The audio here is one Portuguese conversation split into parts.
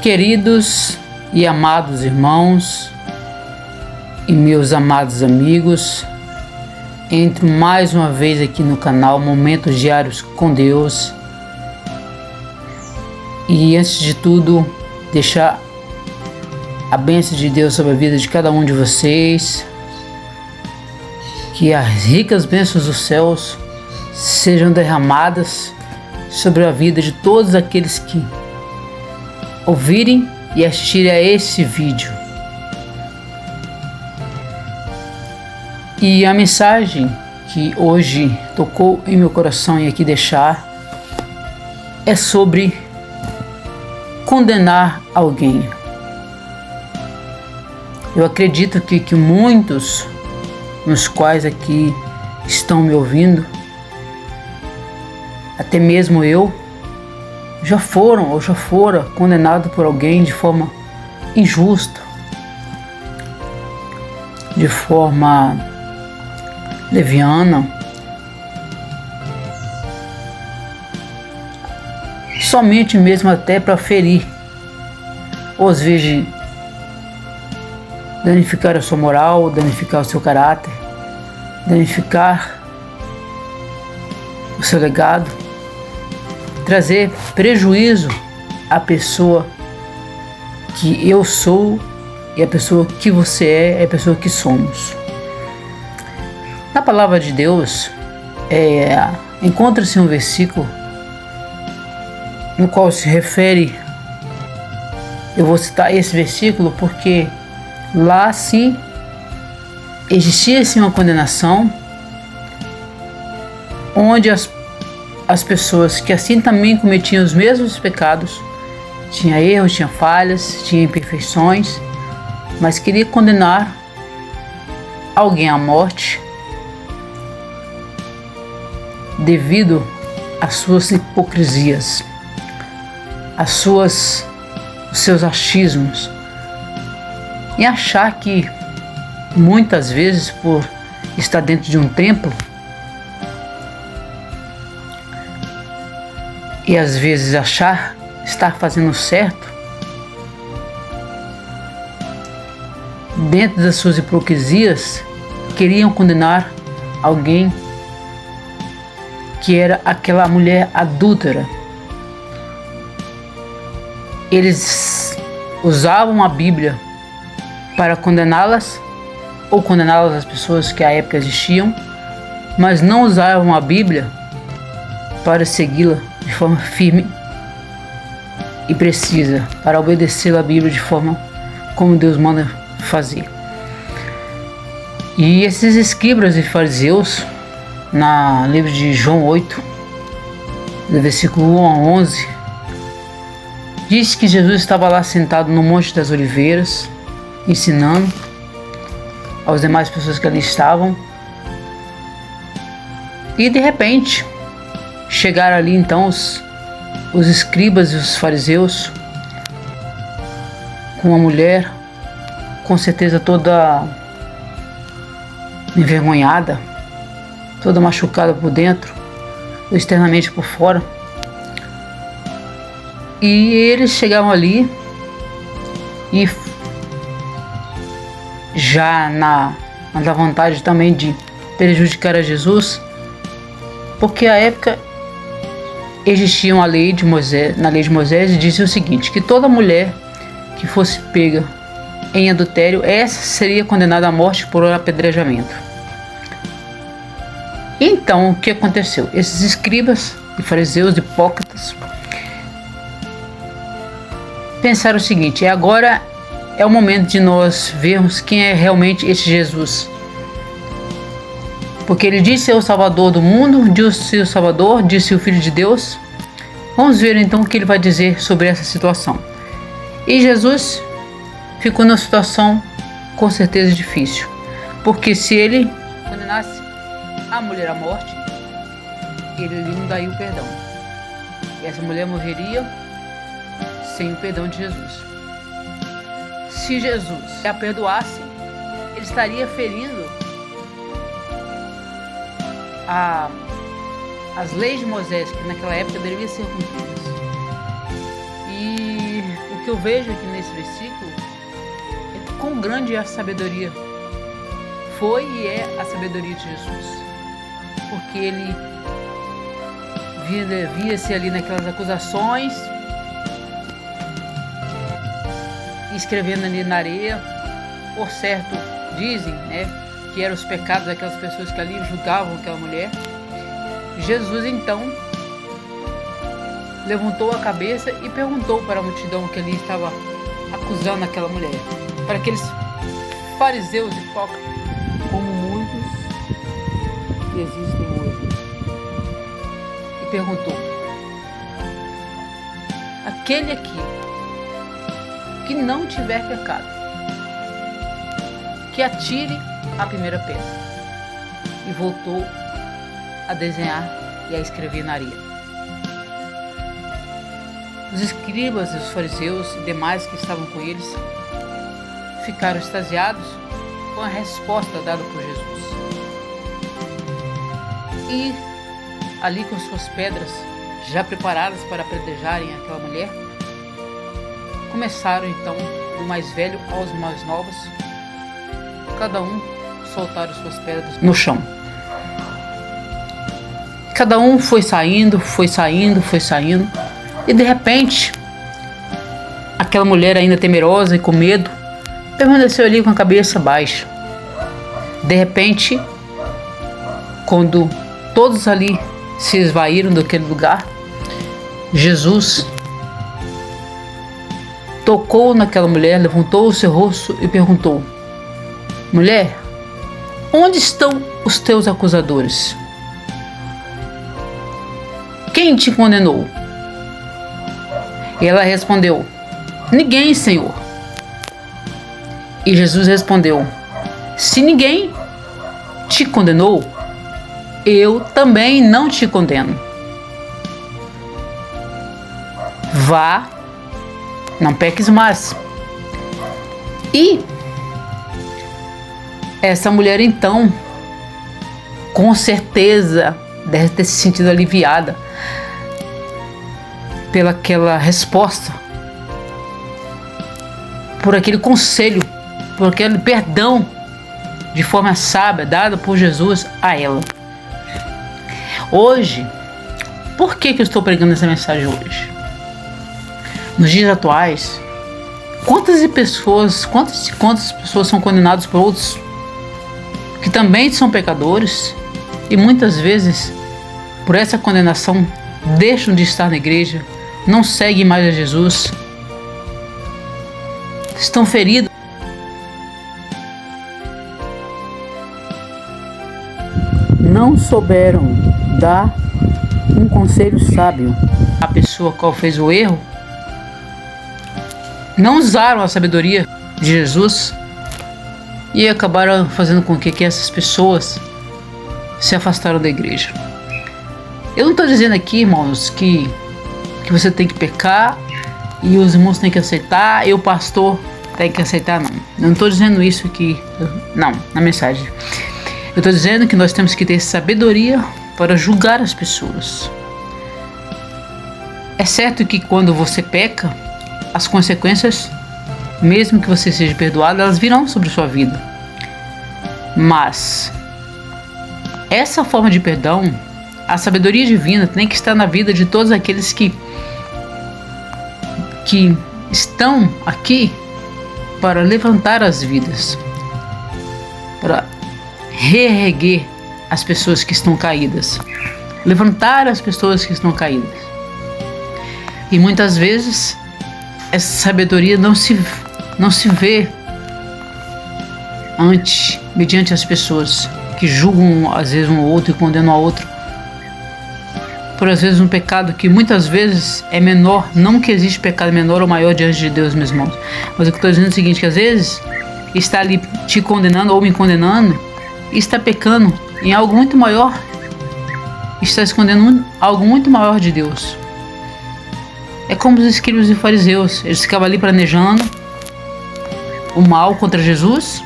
Queridos e amados irmãos e meus amados amigos, entro mais uma vez aqui no canal Momentos Diários com Deus. E antes de tudo, deixar a bênção de Deus sobre a vida de cada um de vocês, que as ricas bênçãos dos céus sejam derramadas sobre a vida de todos aqueles que ouvirem e assistirem a esse vídeo. E a mensagem que hoje tocou em meu coração e aqui deixar é sobre condenar alguém. Eu acredito que muitos nos quais aqui estão me ouvindo, até mesmo eu, já foram ou já fora condenados por alguém de forma injusta, de forma leviana, somente mesmo até para ferir, ou às vezes danificar a sua moral, danificar o seu caráter, danificar o seu legado, trazer prejuízo à pessoa que eu sou e a pessoa que você é a pessoa que somos. Na palavra de Deus, encontra-se um versículo no qual se refere, eu vou citar esse versículo porque lá sim existia sim uma condenação, onde as pessoas que assim também cometiam os mesmos pecados, tinha erros, tinha falhas, tinha imperfeições, mas queria condenar alguém à morte devido às suas hipocrisias, os seus achismos, e achar que muitas vezes, por estar dentro de um templo e às vezes achar estar fazendo certo, dentro das suas hipocrisias, queriam condenar alguém que era aquela mulher adúltera. Eles usavam a Bíblia para condená-las ou condená-las as pessoas que à época existiam, mas não usavam a Bíblia para segui-la de forma firme e precisa, para obedecer a Bíblia de forma como Deus manda fazer. E esses escribas e fariseus, no livro de João 8, do versículo 1 a 11, diz que Jesus estava lá sentado no Monte das Oliveiras, ensinando aos demais pessoas que ali estavam, e de repente chegaram ali então os escribas e os fariseus com uma mulher com certeza toda envergonhada, toda machucada por dentro, externamente por fora. E eles chegavam ali e já na vontade também de prejudicar a Jesus, porque à época existia a lei de Moisés, na lei de Moisés, e dizia o seguinte, que toda mulher que fosse pega em adultério, essa seria condenada à morte por apedrejamento. Então, o que aconteceu? Esses escribas e fariseus hipócritas pensaram o seguinte: agora é o momento de nós vermos quem é realmente esse Jesus. Porque ele disse ser o Salvador do mundo, disse o Salvador, disse o Filho de Deus. Vamos ver então o que ele vai dizer sobre essa situação. E Jesus ficou numa situação com certeza difícil, porque se ele condenasse a mulher à morte, ele não daria o perdão. E essa mulher morreria sem o perdão de Jesus. Se Jesus a perdoasse, ele estaria ferindo as leis de Moisés, que naquela época deveriam ser cumpridas. E o que eu vejo aqui nesse versículo é que quão grande é a sabedoria. Foi e é a sabedoria de Jesus. Porque ele via-se ali naquelas acusações, escrevendo ali na areia. Por certo, dizem, que eram os pecados daquelas pessoas que ali julgavam aquela mulher. Jesus então levantou a cabeça e perguntou para a multidão que ali estava acusando aquela mulher, para aqueles fariseus hipócritas, como muitos que existem hoje, e perguntou: aquele aqui que não tiver pecado, que atire a primeira pedra. E voltou a desenhar e a escrever na areia. Os escribas e os fariseus e demais que estavam com eles ficaram extasiados com a resposta dada por Jesus. E ali com suas pedras já preparadas para apedrejarem aquela mulher, começaram então do mais velho aos mais novos, cada um soltaram suas pedras no chão. Cada um foi saindo, e de repente, aquela mulher ainda temerosa e com medo, permaneceu ali com a cabeça baixa. De repente, quando todos ali se esvaíram daquele lugar, Jesus tocou naquela mulher, levantou o seu rosto e perguntou: mulher, onde estão os teus acusadores? Quem te condenou? E ela respondeu: ninguém, Senhor. E Jesus respondeu: se ninguém te condenou, eu também não te condeno. Vá, não peques mais. E essa mulher então, com certeza, deve ter se sentido aliviada pelaquela resposta, por aquele conselho, por aquele perdão de forma sábia dado por Jesus a ela. Hoje, por que eu estou pregando essa mensagem hoje? Nos dias atuais, quantas pessoas são condenadas por outros que também são pecadores e muitas vezes por essa condenação deixam de estar na igreja, não seguem mais a Jesus, estão feridos, não souberam dar um conselho sábio à pessoa qual fez o erro, não usaram a sabedoria de Jesus e acabaram fazendo com que essas pessoas se afastaram da igreja. Eu não estou dizendo aqui, irmãos, que você tem que pecar e os irmãos têm que aceitar e o pastor tem que aceitar, não. Eu não estou dizendo isso aqui, não, na mensagem. Eu estou dizendo que nós temos que ter sabedoria para julgar as pessoas. É certo que quando você peca, as consequências, mesmo que você seja perdoado, elas virão sobre sua vida. Mas essa forma de perdão, a sabedoria divina tem que estar na vida de todos aqueles que estão aqui para levantar as vidas, para reerguer as pessoas que estão caídas, levantar as pessoas que estão caídas. E muitas vezes essa sabedoria não se vê mediante as pessoas que julgam às vezes um ou outro e condenam a outro por às vezes um pecado que muitas vezes é menor. Não que existe pecado menor ou maior diante de Deus, meus irmãos, mas o que eu estou dizendo é o seguinte, que às vezes está ali te condenando ou me condenando e está pecando em algo muito maior, está escondendo algo muito maior de Deus. É como os escribas e fariseus, eles ficavam ali planejando o mal contra Jesus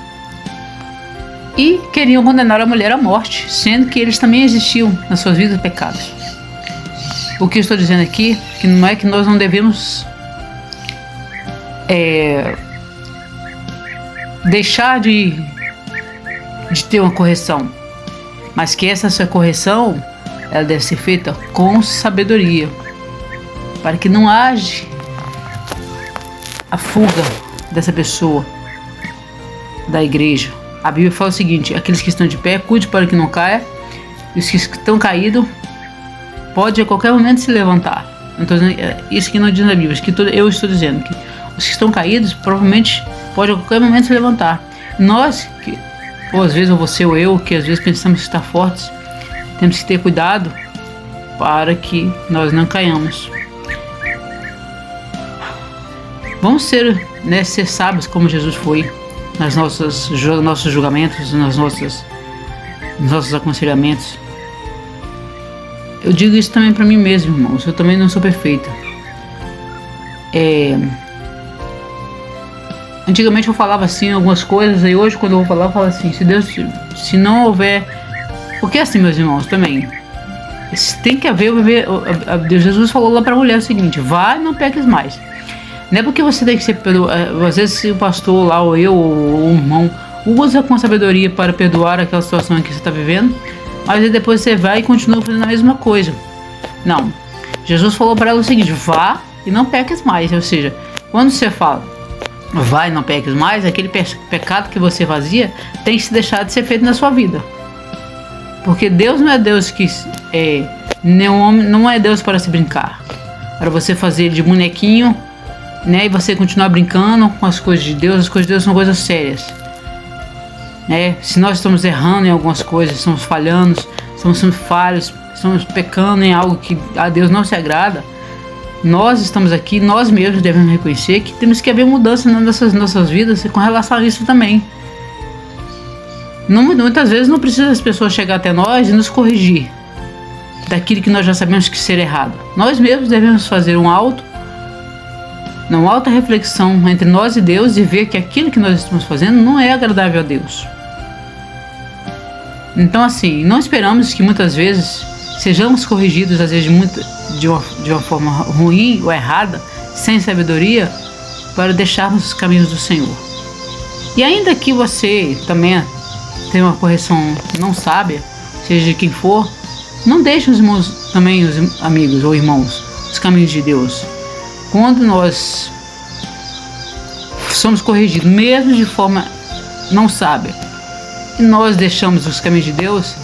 e queriam condenar a mulher à morte, sendo que eles também existiam nas suas vidas pecados. O que eu estou dizendo aqui, que não é que nós não devemos deixar de ter uma correção, mas que essa sua correção ela deve ser feita com sabedoria, para que não haja a fuga dessa pessoa da igreja. A Bíblia fala o seguinte: aqueles que estão de pé, cuide para que não caia, e os que estão caídos pode a qualquer momento se levantar. Então, isso que não diz na Bíblia, isso que eu estou dizendo, que os que estão caídos provavelmente pode a qualquer momento se levantar. Nós, ou às vezes ou você ou eu, que às vezes pensamos estar fortes, temos que ter cuidado para que nós não caiamos. Vamos ser sábios como Jesus foi nos nossos julgamentos, nos nossos aconselhamentos. Eu digo isso também para mim mesmo, irmãos. Eu também não sou perfeita. Antigamente eu falava assim algumas coisas, e hoje quando eu vou falar, eu falo assim: se não houver. Porque assim, meus irmãos, também tem que haver. Jesus falou lá para a mulher o seguinte: vai, não peques mais. Não é porque você tem que ser às vezes o pastor lá, ou eu, ou o irmão, usa com sabedoria para perdoar aquela situação que você está vivendo, mas aí depois você vai e continua fazendo a mesma coisa. Não. Jesus falou para ela o seguinte: vá e não peques mais. Ou seja, quando você fala vai e não peques mais, aquele pecado que você fazia tem que se deixar de ser feito na sua vida. Porque Deus não é Deus que não é Deus para se brincar, para você fazer de bonequinho, né, e você continuar brincando com as coisas de Deus. As coisas de Deus são coisas sérias, né? Se nós estamos errando em algumas coisas, estamos falhando, estamos sendo falhos, estamos pecando em algo que a Deus não se agrada, nós estamos aqui, nós mesmos devemos reconhecer que temos que haver mudança nas nossas vidas com relação a isso também. Muitas vezes não precisa as pessoas chegar até nós e nos corrigir daquilo que nós já sabemos que ser errado. Nós mesmos devemos fazer uma alta reflexão entre nós e Deus e ver que aquilo que nós estamos fazendo não é agradável a Deus. Então, assim, não esperamos que muitas vezes sejamos corrigidos, às vezes de uma forma ruim ou errada, sem sabedoria, para deixarmos os caminhos do Senhor. E ainda que você também tenha uma correção não sábia, seja de quem for, não deixe os irmãos, também os amigos ou irmãos, os caminhos de Deus. Quando nós somos corrigidos, mesmo de forma não sábia, e nós deixamos os caminhos de Deus,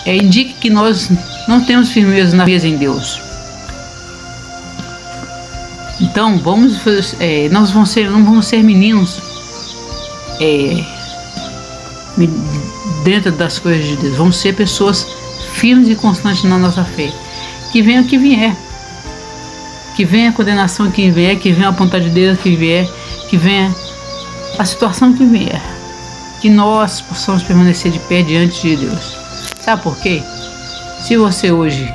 indica que nós não temos firmeza em Deus. Então, nós não vamos ser meninos dentro das coisas de Deus. Vamos ser pessoas firmes e constantes na nossa fé. Que venha o que vier. Que venha a condenação que vier, que venha a vontade de Deus que vier, que venha a situação que vier. Que nós possamos permanecer de pé diante de Deus. Sabe por quê? Se você hoje,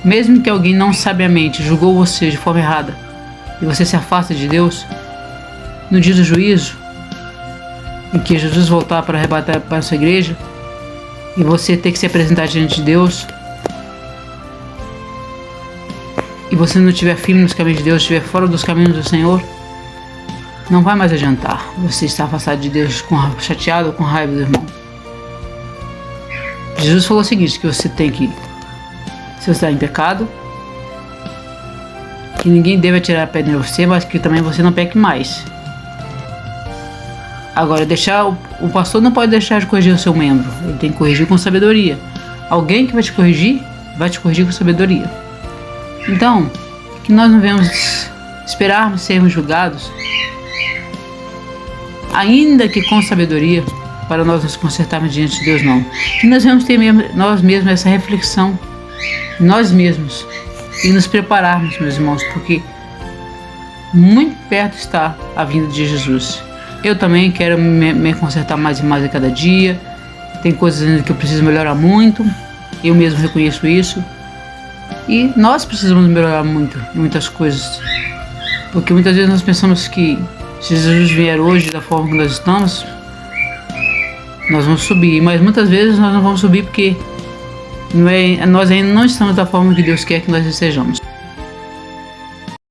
mesmo que alguém não sabiamente julgou você de forma errada, e você se afasta de Deus, no dia do juízo, em que Jesus voltar para arrebatar para a sua igreja, e você ter que se apresentar diante de Deus, e você não estiver firme nos caminhos de Deus, estiver fora dos caminhos do Senhor, não vai mais adiantar. Você está afastado de Deus, chateado ou com raiva do irmão. Jesus falou o seguinte, que você tem que, se você está em pecado, que ninguém deve atirar a pedra em você, mas que também você não peque mais. Agora, o pastor não pode deixar de corrigir o seu membro, ele tem que corrigir com sabedoria. Alguém que vai te corrigir com sabedoria. Então, que nós não devemos esperarmos sermos julgados, ainda que com sabedoria, para nós nos consertarmos diante de Deus, não. Que nós devemos ter nós mesmos essa reflexão, nós mesmos, e nos prepararmos, meus irmãos, porque muito perto está a vinda de Jesus. Eu também quero me consertar mais e mais a cada dia. Tem coisas ainda que eu preciso melhorar muito, eu mesmo reconheço isso. E nós precisamos melhorar muito em muitas coisas, porque muitas vezes nós pensamos que se Jesus vier hoje da forma que nós estamos, nós vamos subir, mas muitas vezes nós não vamos subir porque nós ainda não estamos da forma que Deus quer que nós estejamos.